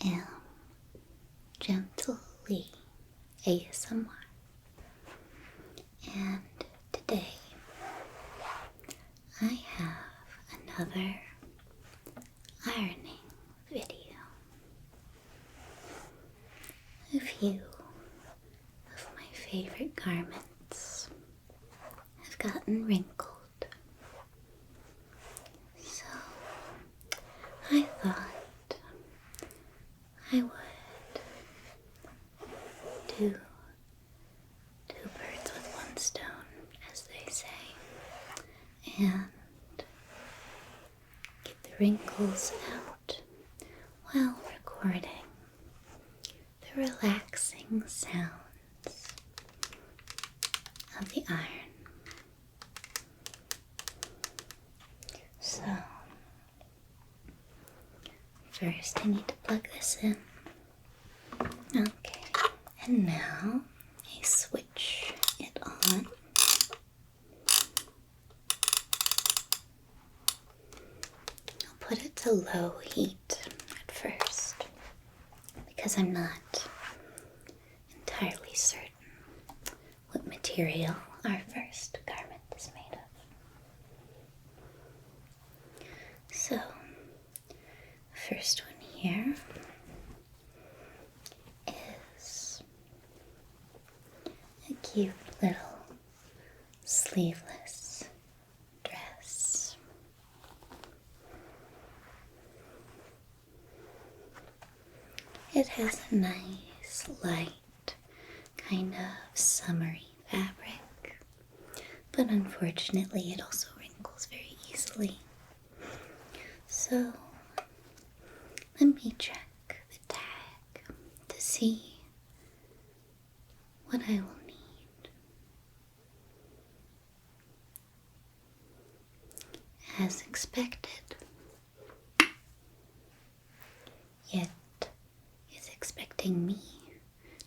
am Gently ASMR, and today I have another ironing video. A few of my favorite garments have gotten wrinkled, so I thought I would do two birds with one stone, as they say, and get the wrinkles out while recording the relaxing sounds of the iron. So, first I need to plug this in. Okay, and now I switch it on. I'll put it to low heat at first because I'm not entirely certain what material our first garment is made of. So, the first one here is a cute little sleeveless dress. It has a nice, light, kind of summery fabric, but unfortunately it also wrinkles very easily. So, let me check the tag to see what I will need. As expected, it is expecting me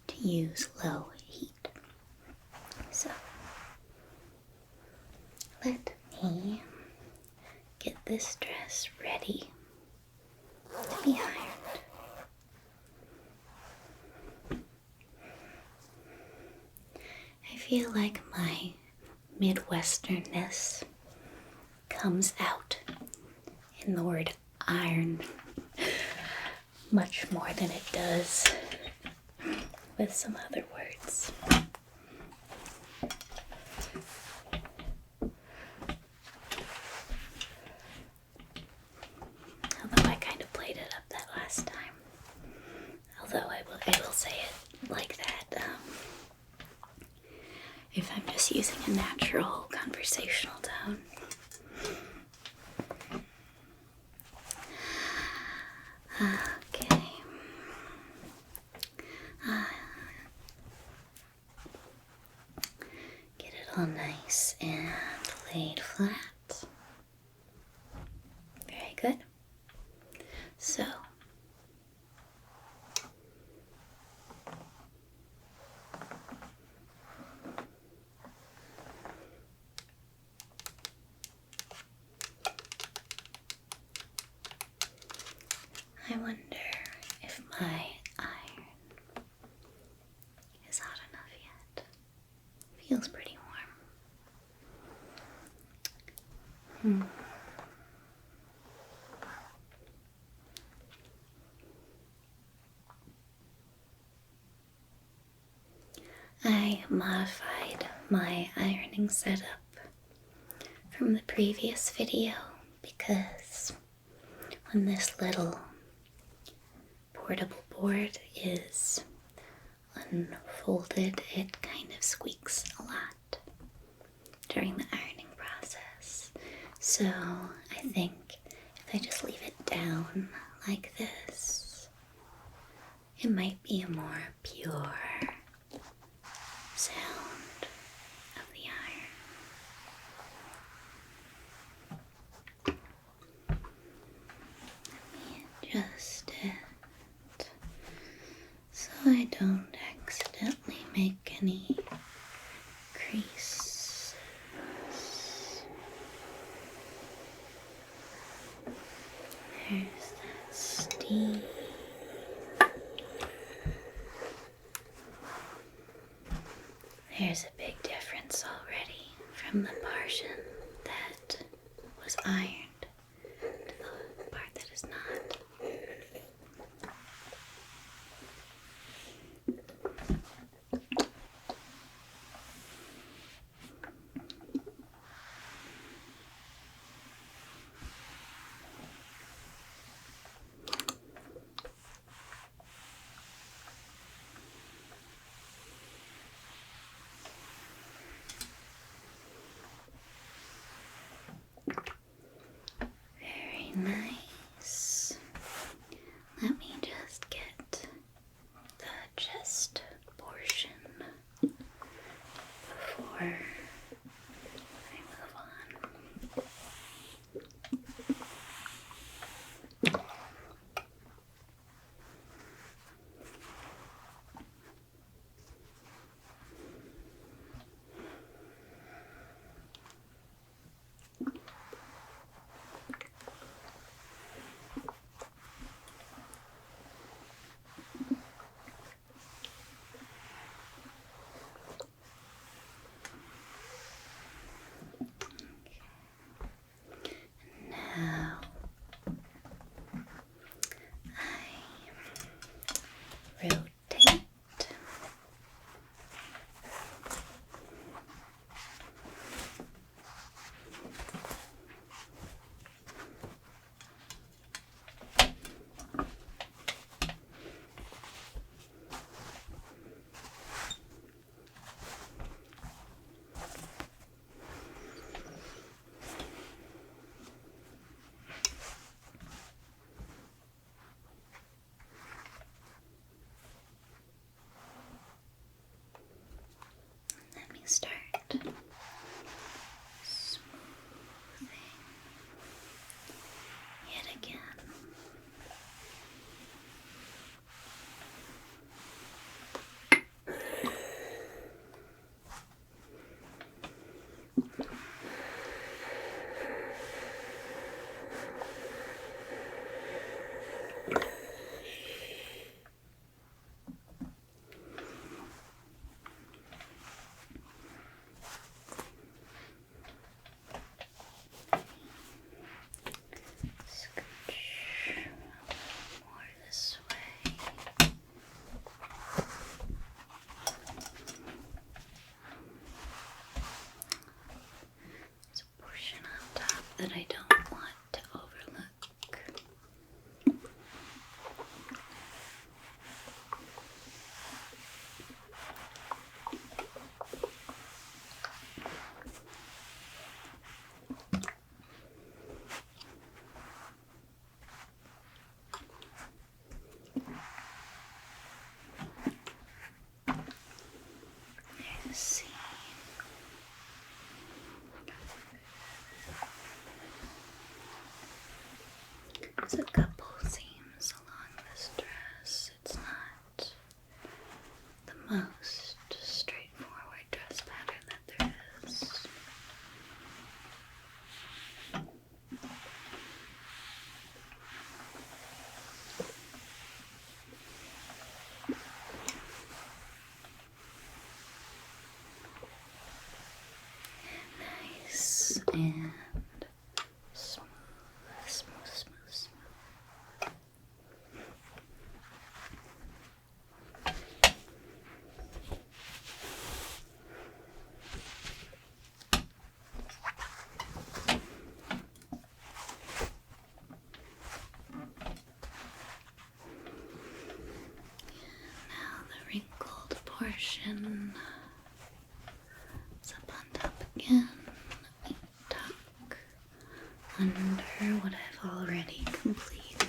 to use low heat. So, let me get this dress ready to be ironed. I feel like my Midwesternness comes out in the word iron much more than it does with some other words. Although I kind of played it up that last time. Although I will say it like that if I'm just using a natural conversational tone. Okay. Get it all nice and laid flat. Very good. So, I wonder if my iron is hot enough yet. Feels pretty warm. I modified my ironing setup from the previous video because when this little portable board is unfolded, it kind of squeaks a lot during the ironing process. So I think if I just leave it down like this, it might be a more pure sound of the iron. Let me adjust it so I don't accidentally make any creases. There's that steam is ironed to the part that is not. Very nice. Let me just get the chest portion before I move on. Now I rotate. Let me start smoothing yet again. Scooch more this way. There's a portion on top that I don't want to overlook. There's a seam. There's a couple seams along this dress. It's not the most straightforward dress pattern that there is. Nice and smooth, smooth, smooth, smooth. Now the wrinkled portion is up on top again. We tuck under what I've already completed.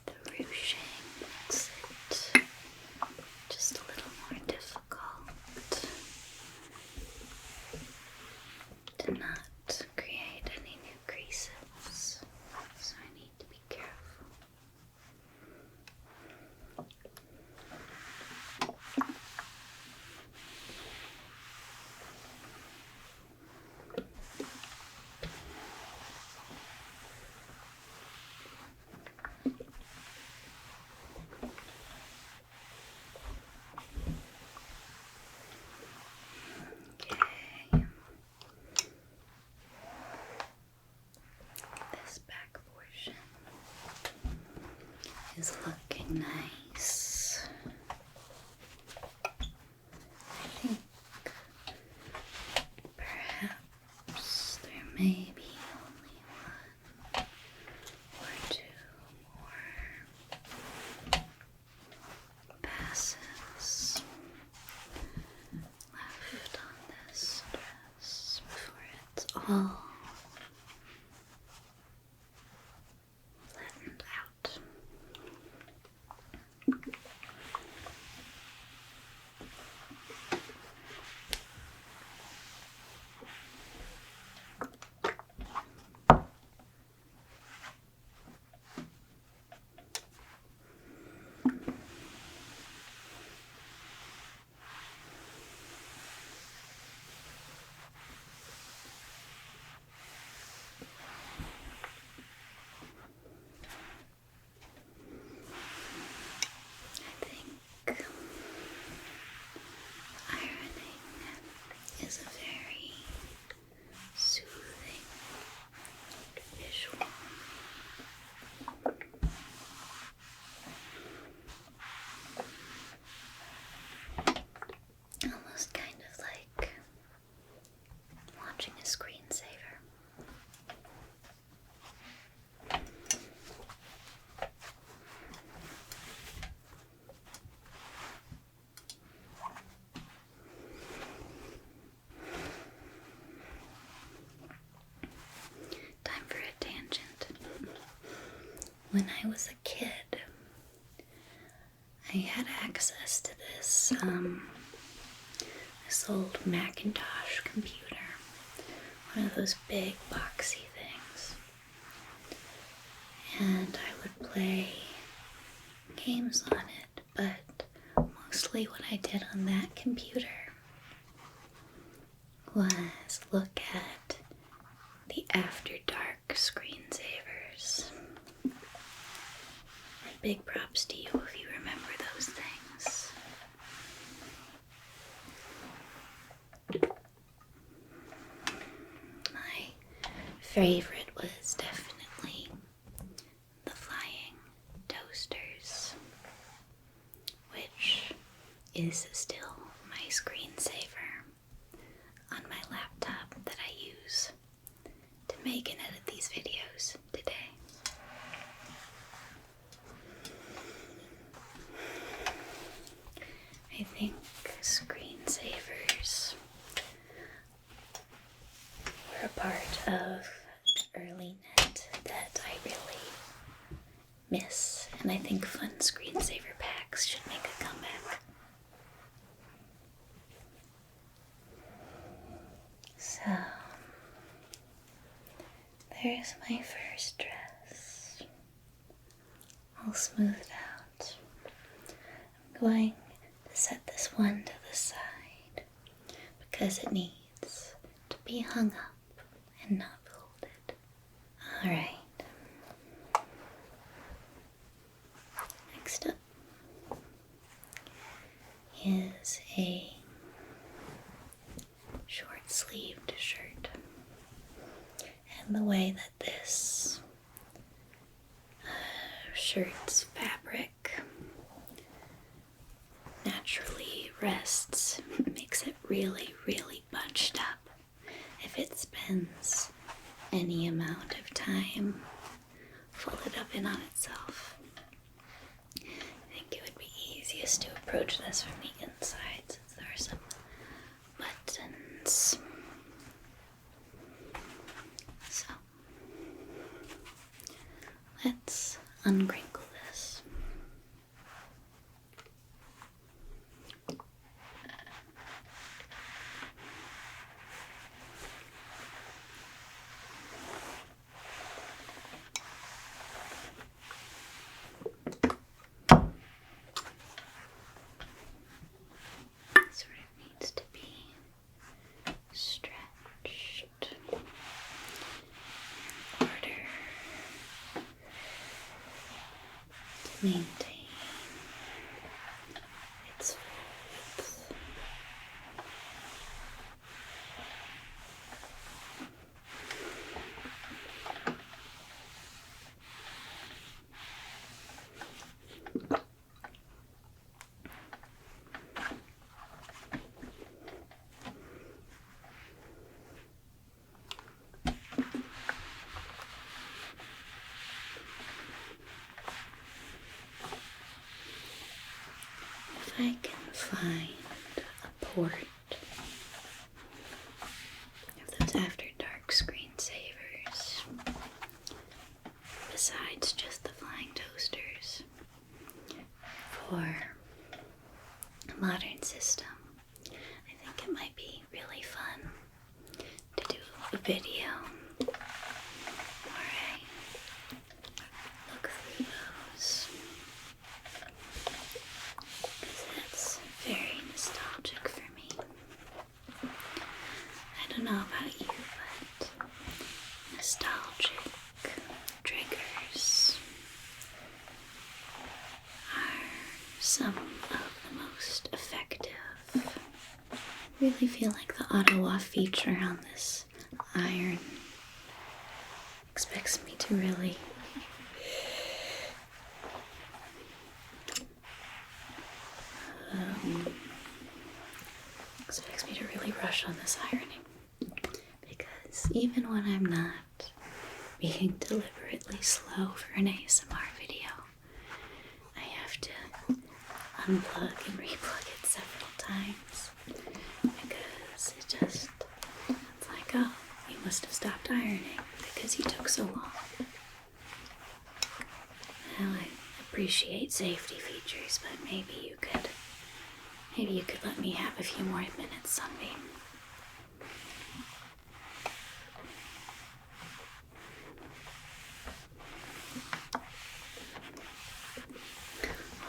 The ruching makes it just a little more difficult to not create any new creases, so I need to be careful. Okay. This back portion is looking nice. I think perhaps there may be only one or two more passes left on this dress before it's all flattened out. I think ironing is a very soothing visual. Almost kind of like watching a screensaver. Time for a tangent. When I was a kid, I had access to this old Macintosh computer, one of those big boxy things, and I would play games on it, but mostly what I did on that computer was look at the After Dark screensavers. And big props to you if you remember those things. My favorite was definitely the flying toasters, which is still my screensaver on my laptop that I use to make and edit these videos today. I think screensavers were a part of the early net that I really miss, and I think fun screensaver packs should make a comeback. So, there's my first dress, all smoothed out. I'm going to set this one to the side because it needs to be hung up and not folded. Alright. Next up is a short-sleeved shirt. And the way that this shirt's fabric naturally rests makes it really, really bunched up if it spends any amount of time folded up in on itself. I think it would be easiest to approach this from the inside since there are some buttons. So let's uncrinkle this. Sort of needs to be stretched in order to maintain its width. If I can find a port of those After Dark screensavers, besides just the flying toasters, for a modern system, I think it might be really fun to do a video where I look through those. That's very nostalgic for me. I don't know about you, but nostalgic triggers are some of the most effective. I really feel like the auto-off feature on this iron expects me to really rush on this ironing, because even when I'm not being deliberately slow for an ASMR video, I have to unplug and replug it several times, because it's like, oh, you must have stopped ironing because you took so long. Well, I appreciate safety features, but maybe you could let me have a few more minutes, Sunbeam.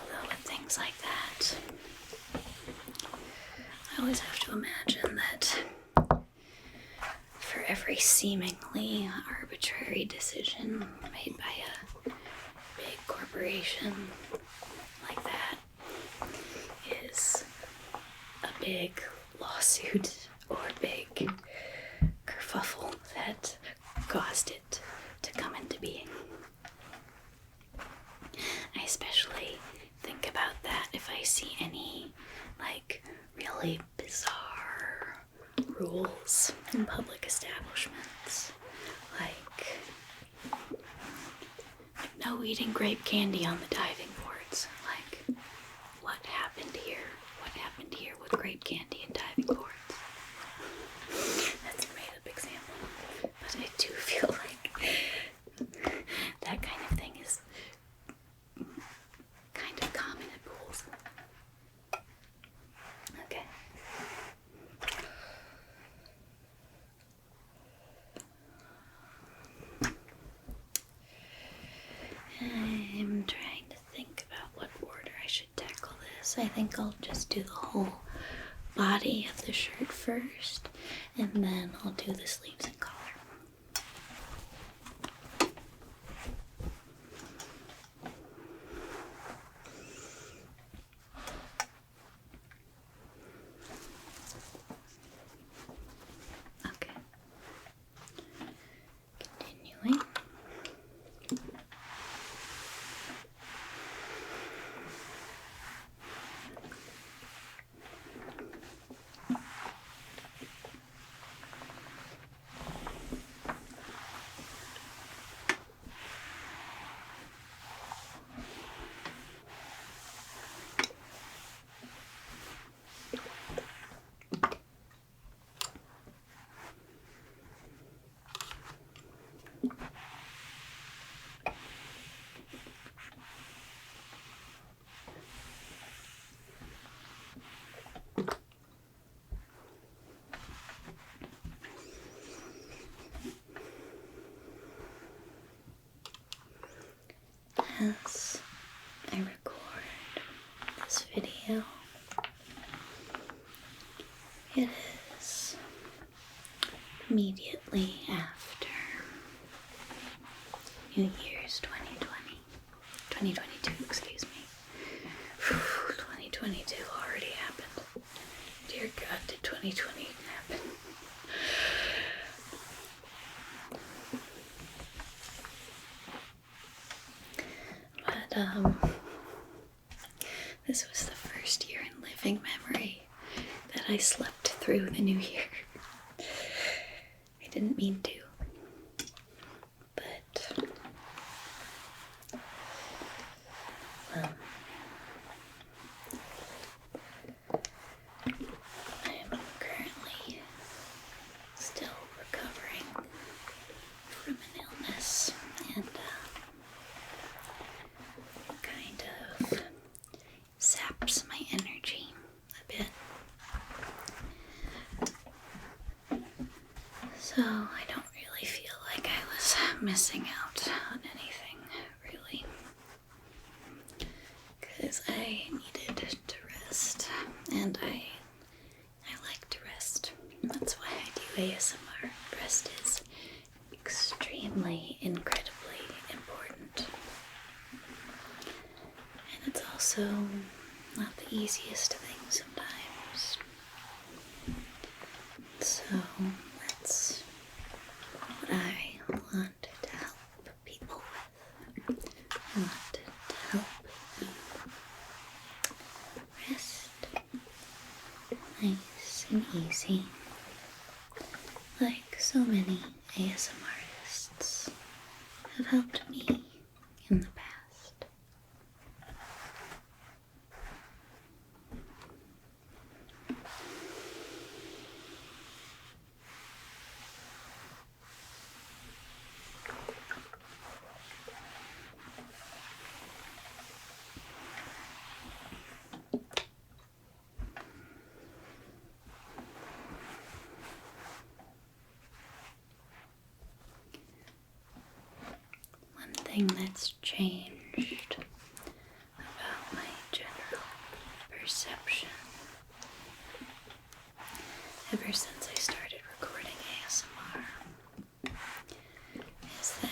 Although with things like that, I always have to imagine that for every seemingly arbitrary decision made by a big corporation like that is a big lawsuit or big kerfuffle that caused it to come into being. I especially think about that if I see any, really bizarre rules in public establishments. Like no eating grape candy on the diving boards. Like, what happened here? What happened here with grape candy and diving boards? That's a made-up example. But I do feel like that kind of thing is kind of common at pools. Okay. I'm trying to think about what order I should tackle this. I think I'll just do the whole body of the shirt first, and then I'll do the sleeves and collar. Okay. Continuing. immediately after New Year's 2022, excuse me. 2022 already happened. Dear God, did 2020 happen? But, this was the first year in living memory that I slept through the new year. I didn't mean to, but I am currently still recovering from an illness and kind of saps my energy a bit. So I don't really feel like I was missing out on anything, really. Because I needed to rest, and I like to rest. That's why I do ASMR. Rest is extremely, incredibly important. And it's also not the easiest thing sometimes. So that's what I want to help people with. I want to help you rest nice and easy, like so many ASMR artists have helped me in the past. One thing that's changed about my general perception ever since I started recording ASMR is that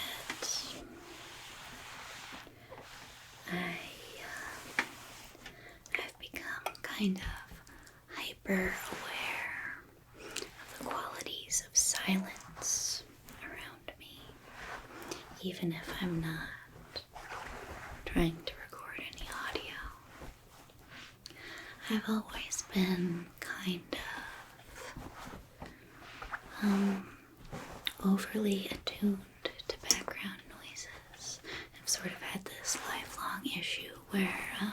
I've become kind of hyper aware of the qualities of silence around me, even if I'm not trying to record any audio. I've always been kind of overly attuned to background noises. I've sort of had this lifelong issue where I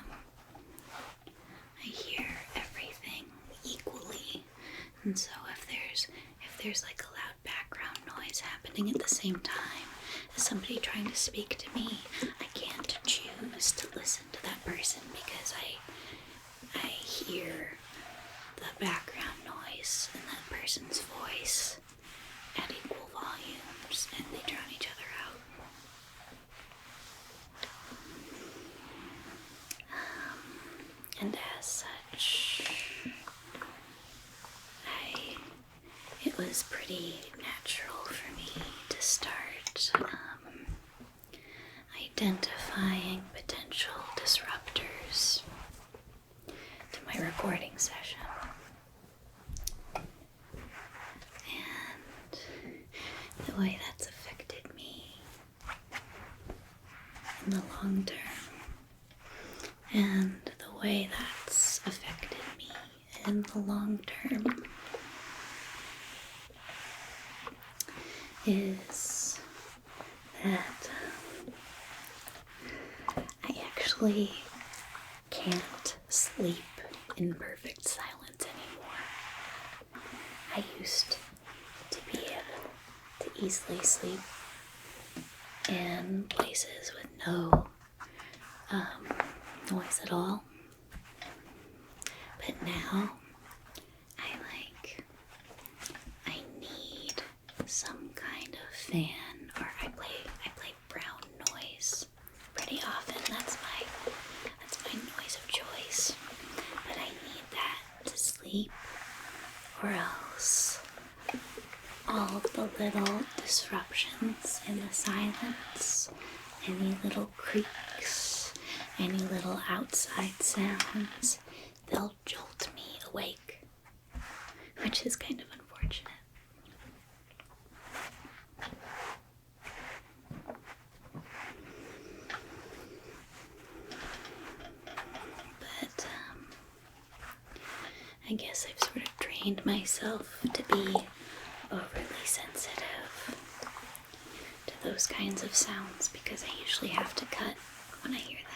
hear everything equally, and so if there's like a loud background noise happening at the same time as somebody trying to speak to me, I can't choose to listen to that person because I hear the background noise and that person's voice at equal volumes, and they drown each other out. And as such, it was pretty natural for me to start identifying potential disruptors to my recording session. And the way that's affected me in the long term, and the way that's affected me in the long term is that I actually can't sleep in perfect silence anymore. I used to be able to easily sleep in places with no noise at all, but now I need some kind of fan, or I play brown noise pretty often. That's my noise of choice. But I need that to sleep, or else all the little disruptions in the silence, any little creaks, any little outside sounds, they'll jolt me awake, which is kind of unfortunate. But I guess I've sort of trained myself to be overly sensitive to those kinds of sounds because I usually have to cut when I hear that.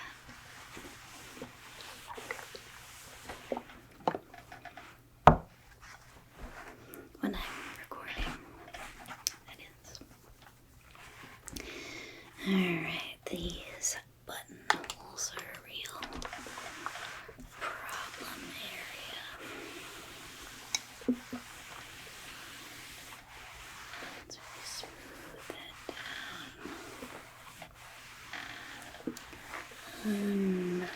When I'm recording, that is. Alright, these buttonholes are a real problem area. Let's really smooth that down. Uncrinkleify.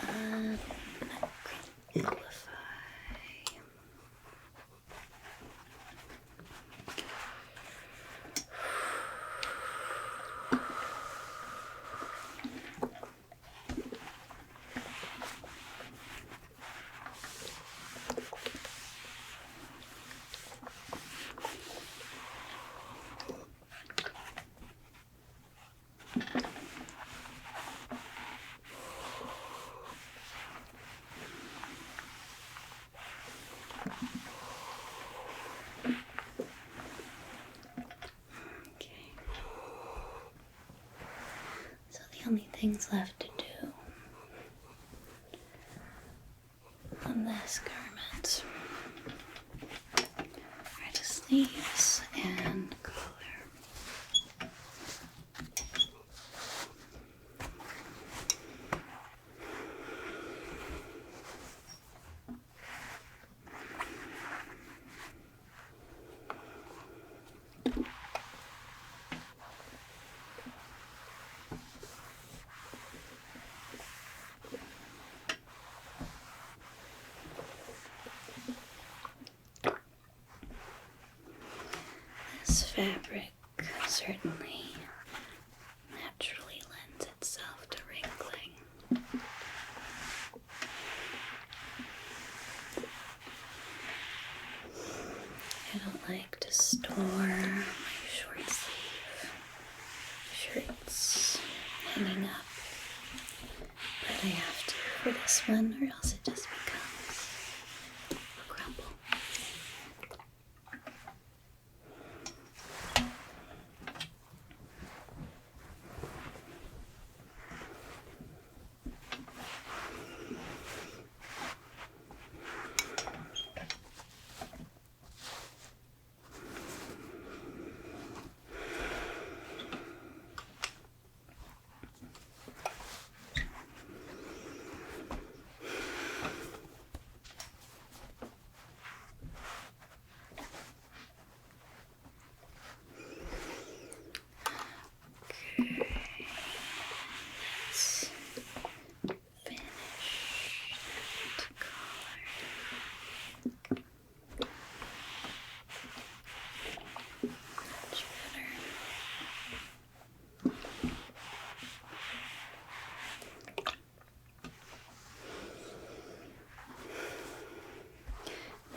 Uncrinkleify. Only things left to do on this garment are the sleeves and collar. This fabric certainly naturally lends itself to wrinkling. I don't like to store my short sleeve shirts hanging up, but I have to for this one or else it just becomes a crumble.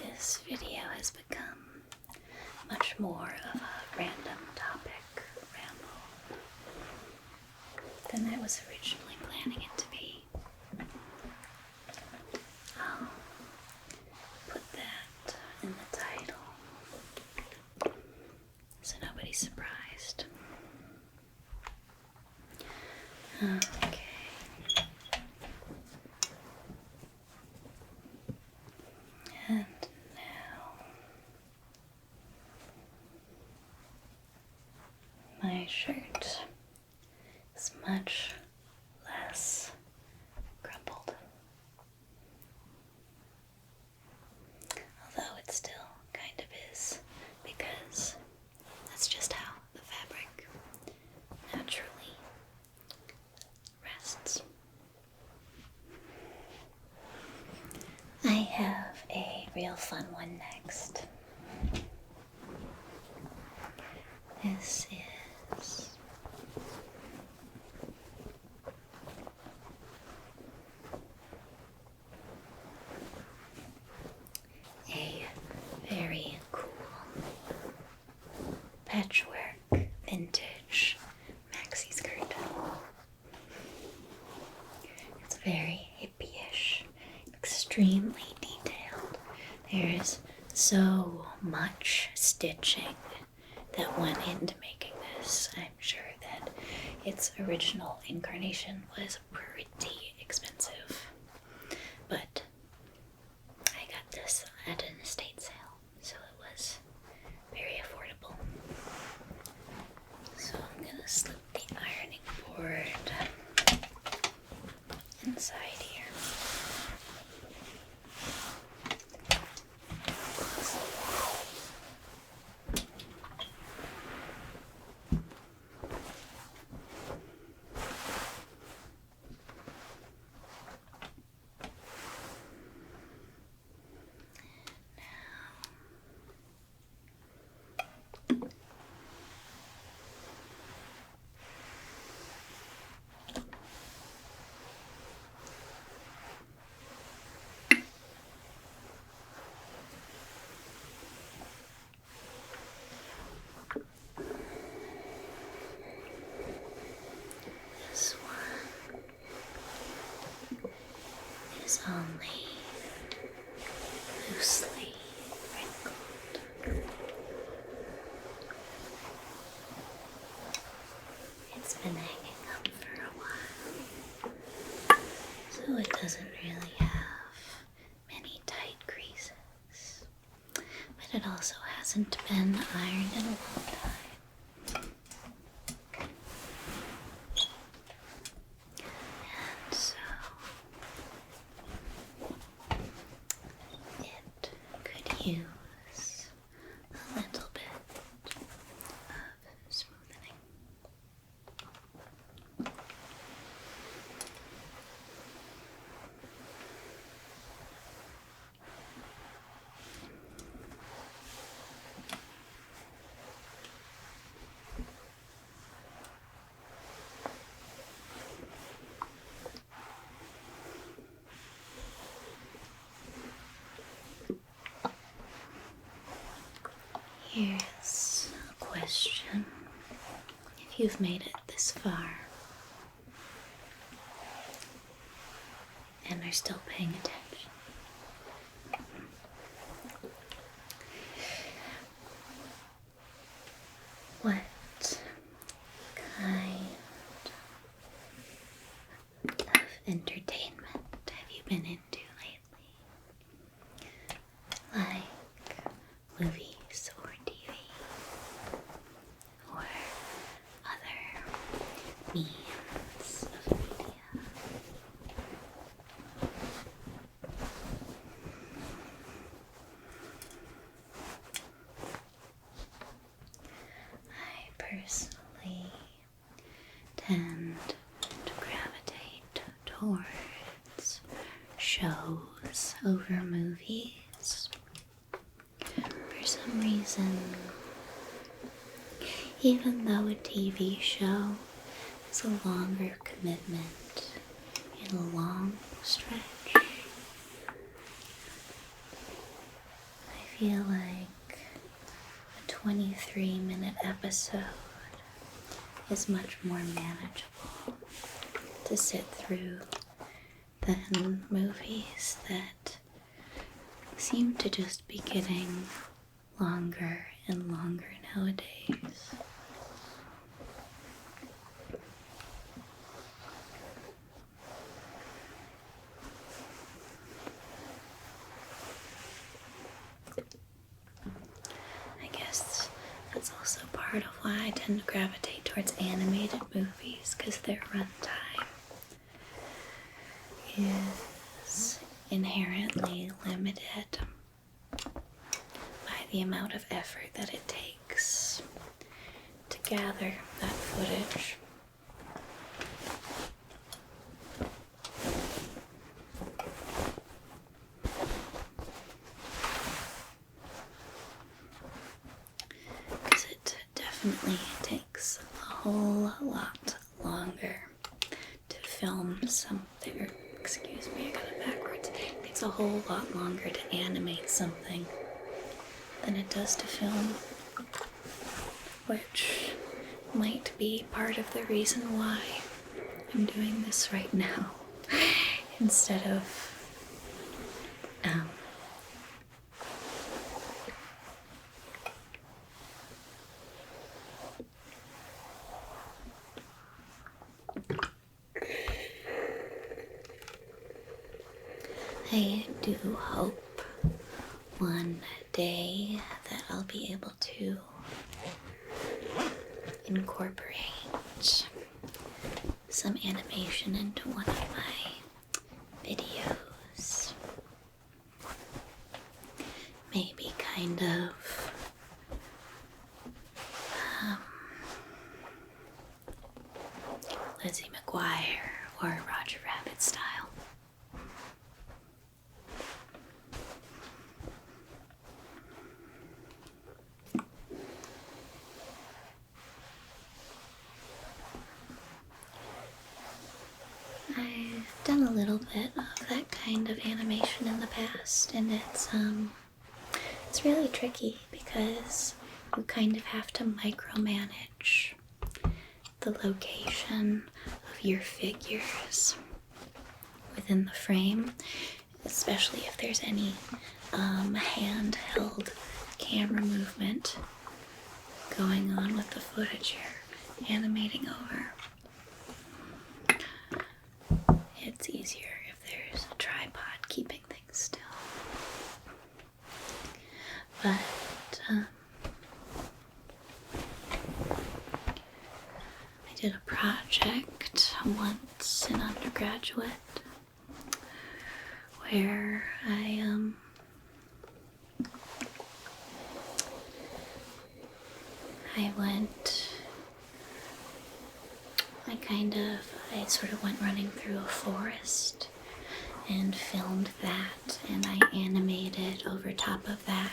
This video has become much more of a random topic ramble than I was originally planning it to be. I'll put that in the title so nobody's surprised. Okay. And my shirt is much real fun one next. This is a very cool patchwork vintage maxi skirt. It's very hippie-ish, extremely detailed. There's so much stitching that went into making this. I'm sure that its original incarnation was pretty expensive, but I got this at an estate sale, so it was very affordable. So I'm gonna slip the ironing board inside here. This one is only loosely wrinkled. It's been hanging up for a while, so it doesn't really have many tight creases, but it also hasn't been ironed in a long time. And so it could use a little bit of smoothing. Here's a question. If you've made it this far and are still paying attention, what kind of entertainment have you been into lately? Like movies or TV or other means of media? I personally tend to gravitate towards shows over movies. For some reason, even though a TV show is a longer commitment in a long stretch, I feel like a 23-minute episode is much more manageable to sit through than movies that seem to just be getting longer and longer nowadays. I guess that's also part of why I tend to gravitate towards animated movies, because their runtime is inherently limited by the amount of effort that it takes to gather that footage. whole lot longer to film something. Excuse me, I got it backwards. It takes a whole lot longer to animate something than it does to film, which might be part of the reason why I'm doing this right now instead of I do hope one day that I'll be able to incorporate some animation into one of my videos. Maybe kind of Lizzie McGuire or Roger Rabbit style. I've done a little bit of that kind of animation in the past, and it's really tricky because you kind of have to micromanage the location of your figures within the frame, especially if there's any handheld camera movement going on with the footage you're animating over. It's easier if there's a tripod keeping things still. But I did a project once in undergraduate where I sort of went running through a forest and filmed that, and I animated over top of that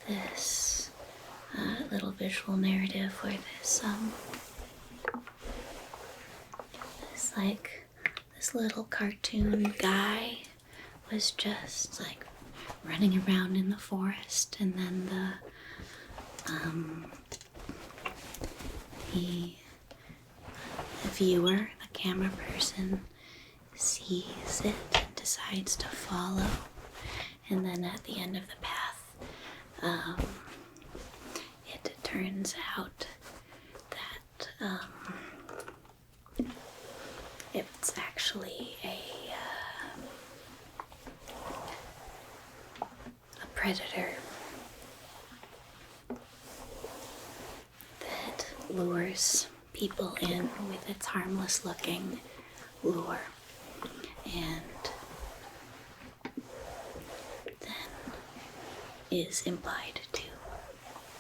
this little visual narrative where this little cartoon guy was just like running around in the forest, and then the viewer, the camera person, sees it and decides to follow, and then at the end of the path, it turns out that it's actually a predator that lures people in with its harmless looking lure, and then is implied to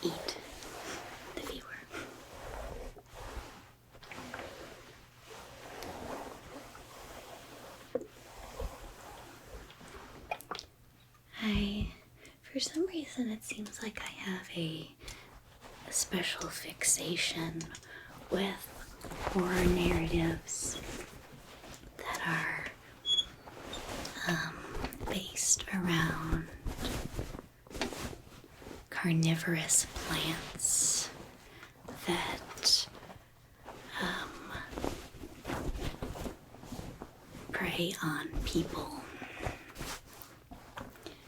eat the viewer. For some reason, it seems like I have a special fixation with horror narratives that are based around carnivorous plants that prey on people,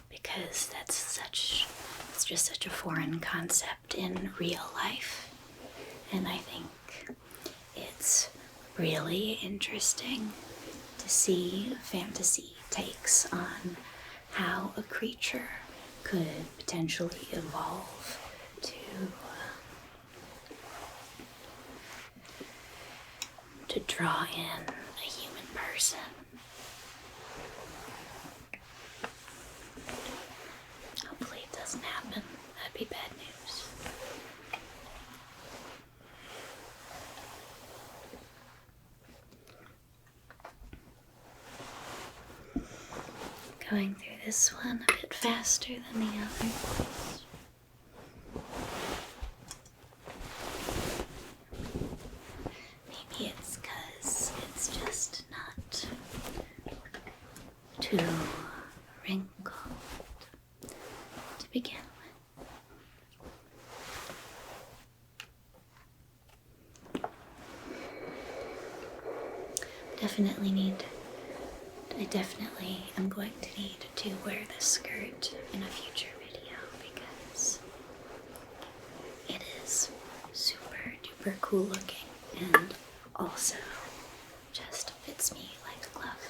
because it's just such a foreign concept in real life, and I think it's really interesting to see fantasy takes on how a creature could potentially evolve to draw in a human person. Hopefully it doesn't happen. That'd be bad news. Going through this one a bit faster than the others. too wrinkled to begin with. I definitely am going to need to wear this skirt in a future video because it is super duper cool looking and also just fits me like a glove.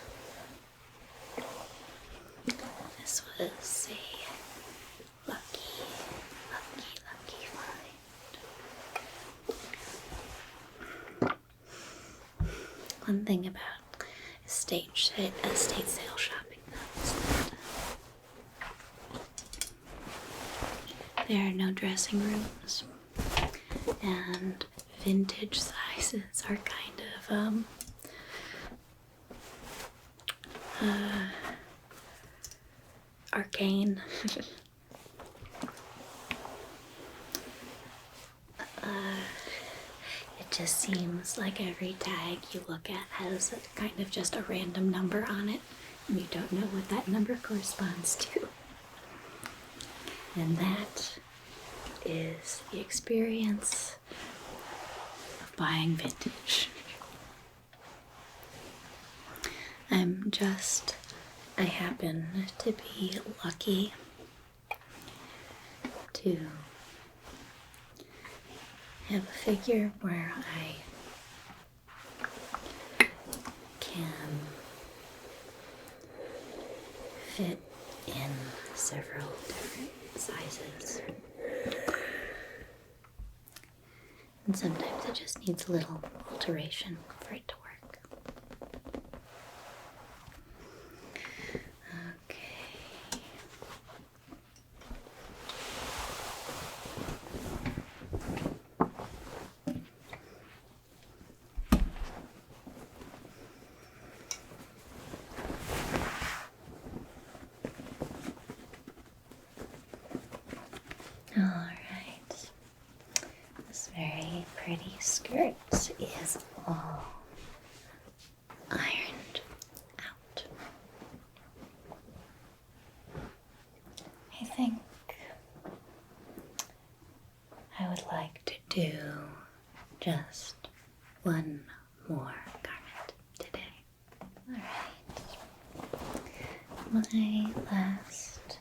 This was a lucky find. One thing about estate sale shopping though is that there are no dressing rooms and vintage sizes are kind of arcane. It just seems like every tag you look at has kind of just a random number on it, and you don't know what that number corresponds to. And that is the experience of buying vintage. I happen to be lucky to have a figure where I can fit in several different sizes. And sometimes it just needs a little alteration for it to work. Alright, this very pretty skirt is all ironed out. I think I would like to do just one more garment today. Alright, my last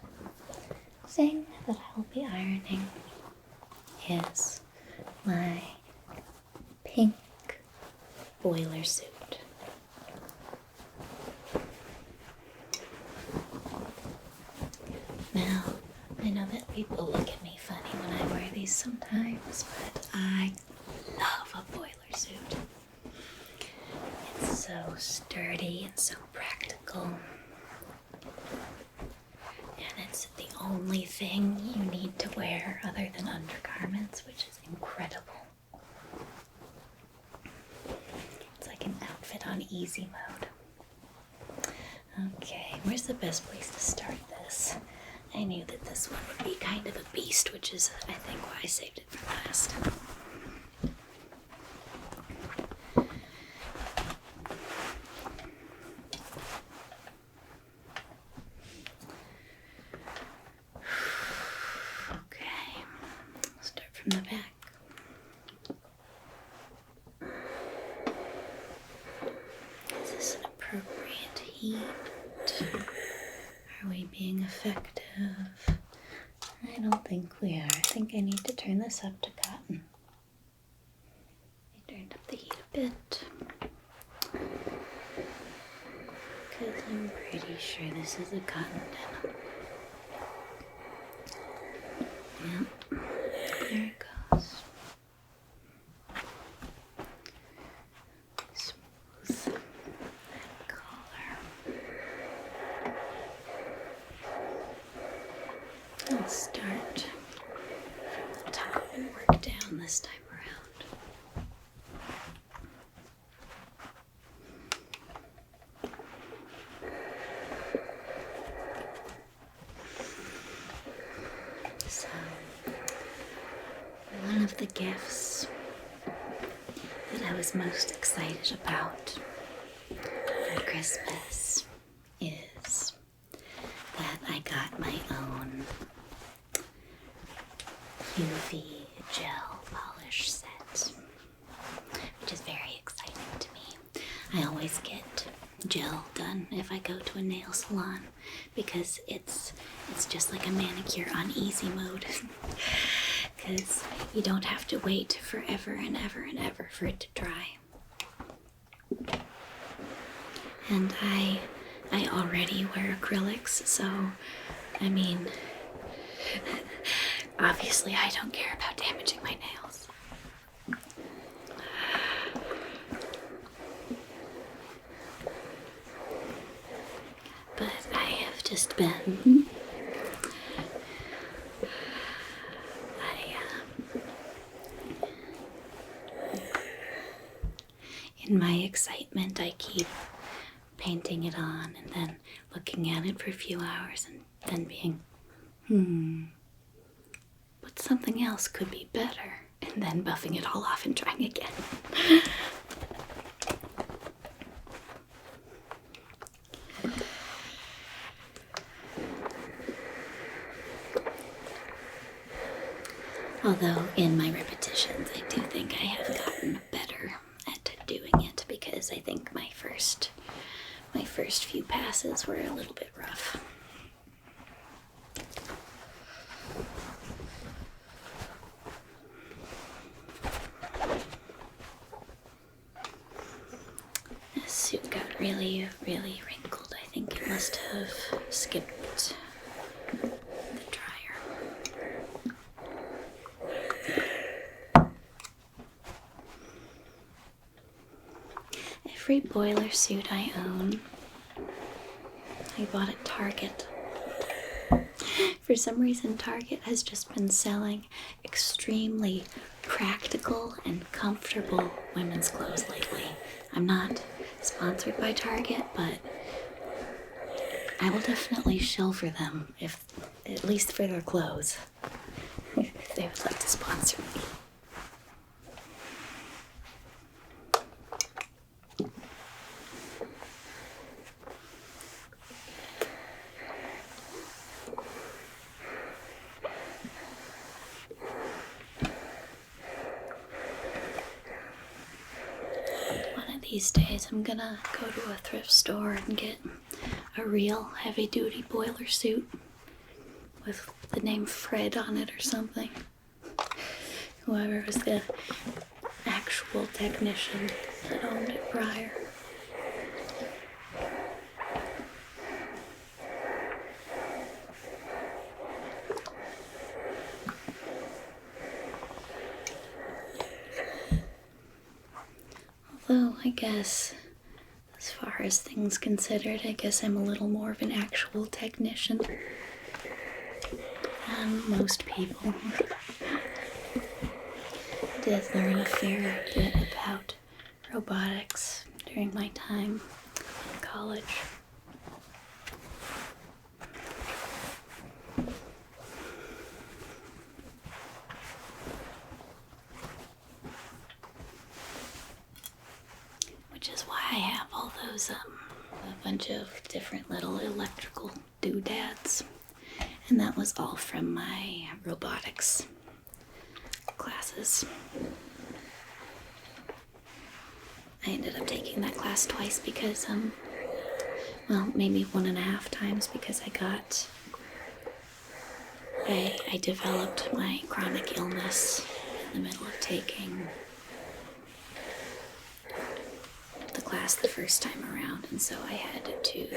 thing that I'll be ironing is my pink boiler suit. Now, I know that people look at me funny when I wear these sometimes, but I love a boiler suit. It's so sturdy and so practical. It's the only thing you need to wear other than undergarments, which is incredible. It's like an outfit on easy mode. Okay, where's the best place to start this? I knew that this one would be kind of a beast, which is, I think, why I saved it for last. From the back. Is this an appropriate heat? Are we being effective? I don't think we are. I think I need to turn this up to cotton. I turned up the heat a bit. Because I'm pretty sure this is a cotton denim. Yep. There it goes. Smooth that collar. I'll start from the top and work down this time around. So, one of the gifts that I was most excited about for Christmas is got my own UV gel polish set, which is very exciting to me. I always get gel done if I go to a nail salon because it's just like a manicure on easy mode. Because you don't have to wait forever and ever and ever for it to dry. And I already wear acrylics, so I mean, obviously I don't care about damaging my nails. But I have just been in my excitement, I keep painting it on and then looking at it for a few hours and then being, but something else could be better, and then buffing it all off and trying again. Although in my repetitions, I do think I have gotten better at doing it because I think my first few passes were a little bit rough. This suit got really, really wrinkled. I think it must have skipped the dryer. Every boiler suit I own, I bought at Target. For some reason, Target has just been selling extremely practical and comfortable women's clothes lately. I'm not sponsored by Target, but I will definitely shill for them, if at least for their clothes, if they would like to sponsor me. These days I'm gonna go to a thrift store and get a real heavy-duty boiler suit with the name Fred on it or something. Whoever was the actual technician that owned it prior. Although, I guess, as far as things considered, I guess I'm a little more of an actual technician than most people. I did learn a fair bit about robotics during my time in college. Which is why I have all those, a bunch of different little electrical doodads. And that was all from my robotics classes. I ended up taking that class twice because, well, maybe 1.5 times because I developed my chronic illness in the middle of taking the class the first time around, and so I had to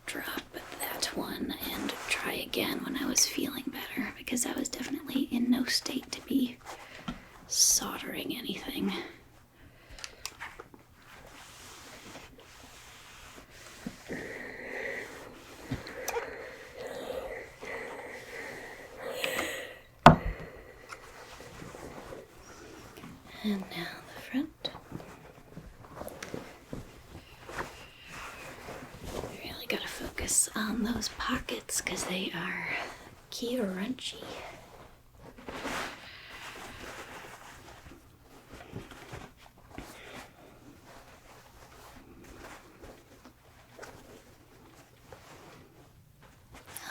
drop that one and try again when I was feeling better, because I was definitely in no state to be soldering anything. And now the front. Really gotta focus on those pockets because they are crunchy.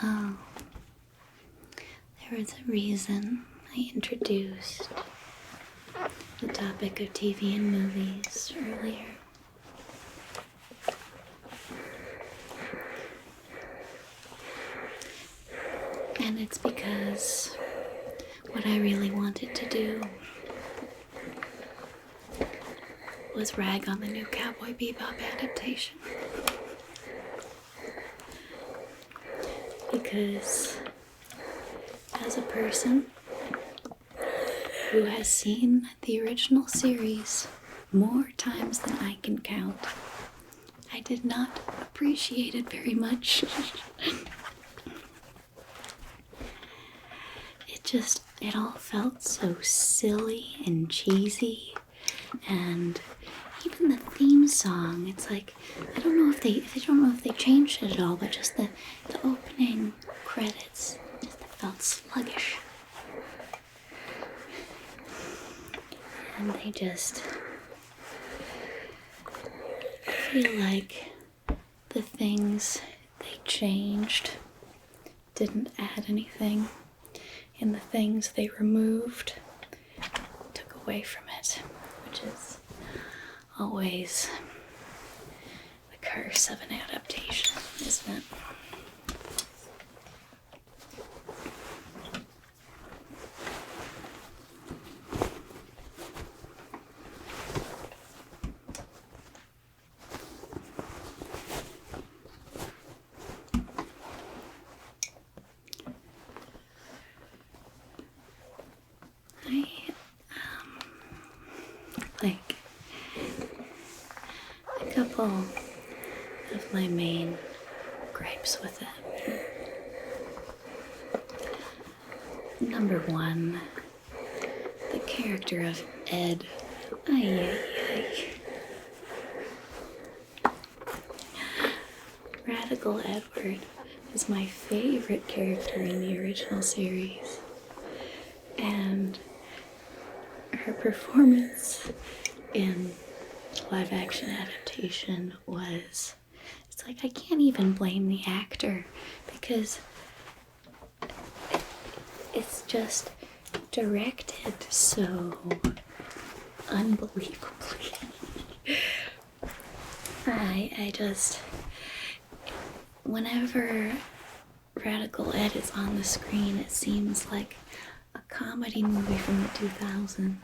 Oh, there was a reason I introduced the topic of TV and movies earlier. And it's because what I really wanted to do was rag on the new Cowboy Bebop adaptation. Because as a person who has seen the original series more times than I can count, I did not appreciate it very much. It all felt so silly and cheesy, and even the theme song, it's like, I don't know if they changed it at all, but just the opening credits just felt sluggish. And I feel like the things they changed didn't add anything, and the things they removed took away from it, which is always the curse of an adaptation, isn't it? Like, a couple of my main gripes with it. Number one, the character of Ed. Radical Edward is my favorite character in the original series. And her performance in live action adaptation was, it's like I can't even blame the actor because it's just directed so unbelievably. Whenever Radical Ed is on the screen, it seems like a comedy movie from the 2000s,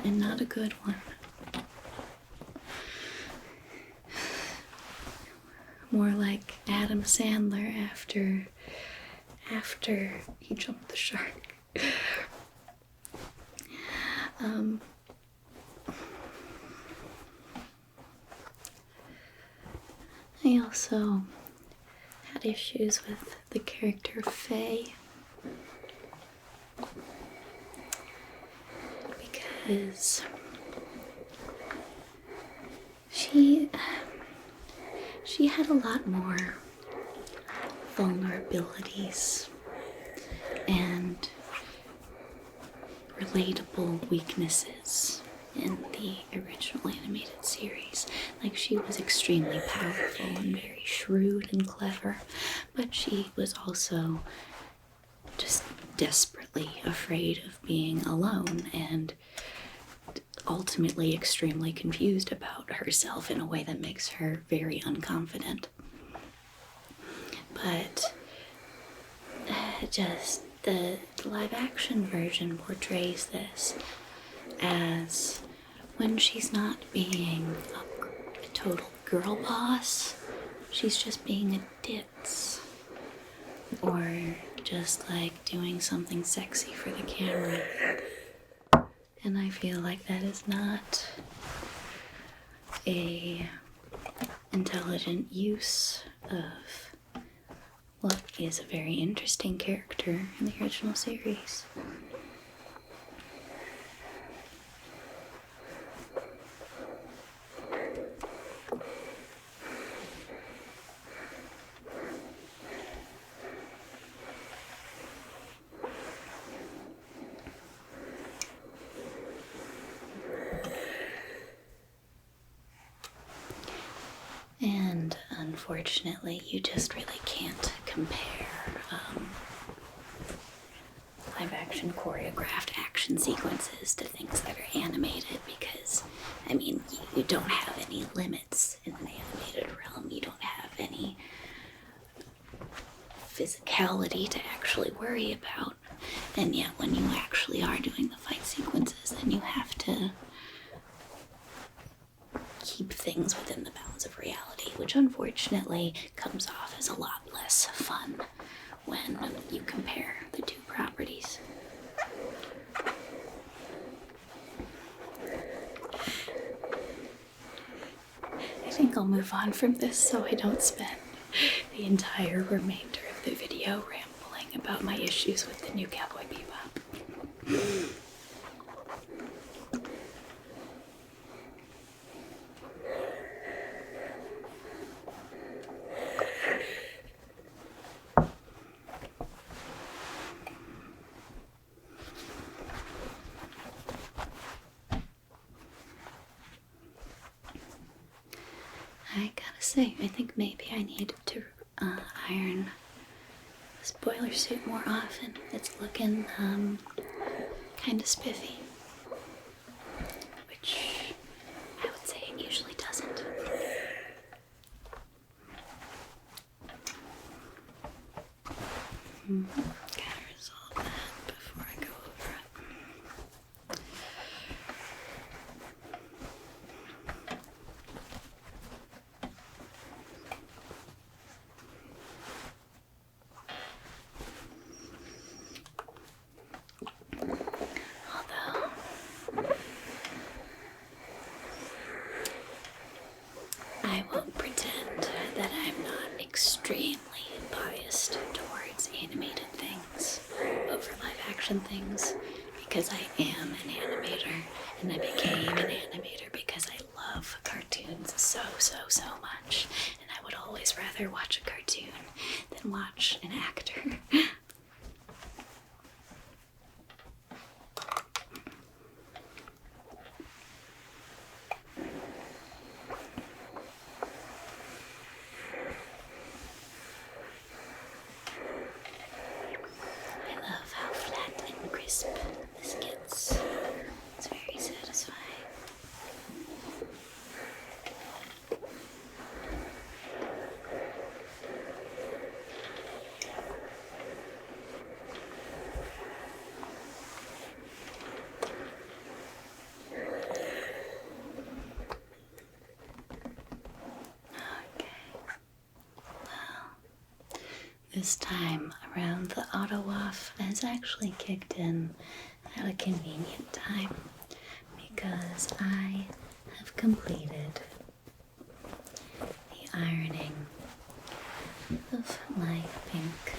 and not a good one. More like Adam Sandler after he jumped the shark. I also had issues with the character Faye because she had a lot more vulnerabilities and relatable weaknesses in the original animated series. Like, she was extremely powerful and very shrewd and clever, but she was also just desperately afraid of being alone and ultimately extremely confused about herself in a way that makes her very unconfident. But just the live action version portrays this as when she's not being a total girl boss, she's just being a ditz, or just like doing something sexy for the camera. And I feel like that is not a intelligent use of what is a very interesting character in the original series. And unfortunately, you just really can't compare live action choreographed action sequences to things that are animated because, I mean, you don't have any limits in an animated realm. You don't have any physicality to actually worry about. And yet, when you actually are doing the fight sequences, then you have to keep things within the bounds of reality, which unfortunately comes off as a lot less fun when you compare the two properties. I think I'll move on from this so I don't spend the entire remainder of the video rambling about my issues with the new Cowboy Bebop. I gotta say, I think maybe I need to iron this boiler suit more often. It's looking kind of spiffy, which I would say it usually doesn't. Gotta resolve that before I go over it. Although I won't pretend that I'm not extremely biased towards animated things over live action things because I am an animator and I became an animator because I love cartoons so much, and I would always rather watch a cartoon than watch an actor. I love how flat and crisp this gets. It's very satisfying. Okay. Well, this time around, the auto off has actually kicked in at a convenient time because I have completed the ironing of my pink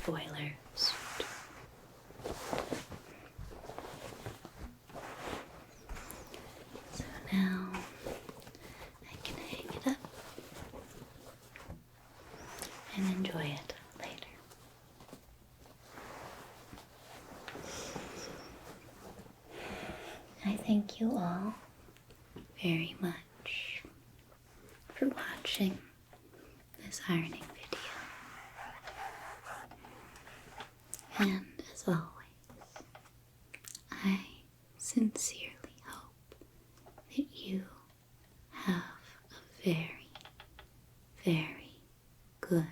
boiler suit. So now I can hang it up and enjoy it later. I thank you all very much for watching this ironing video. And as always, I sincerely hope that you have a very, very good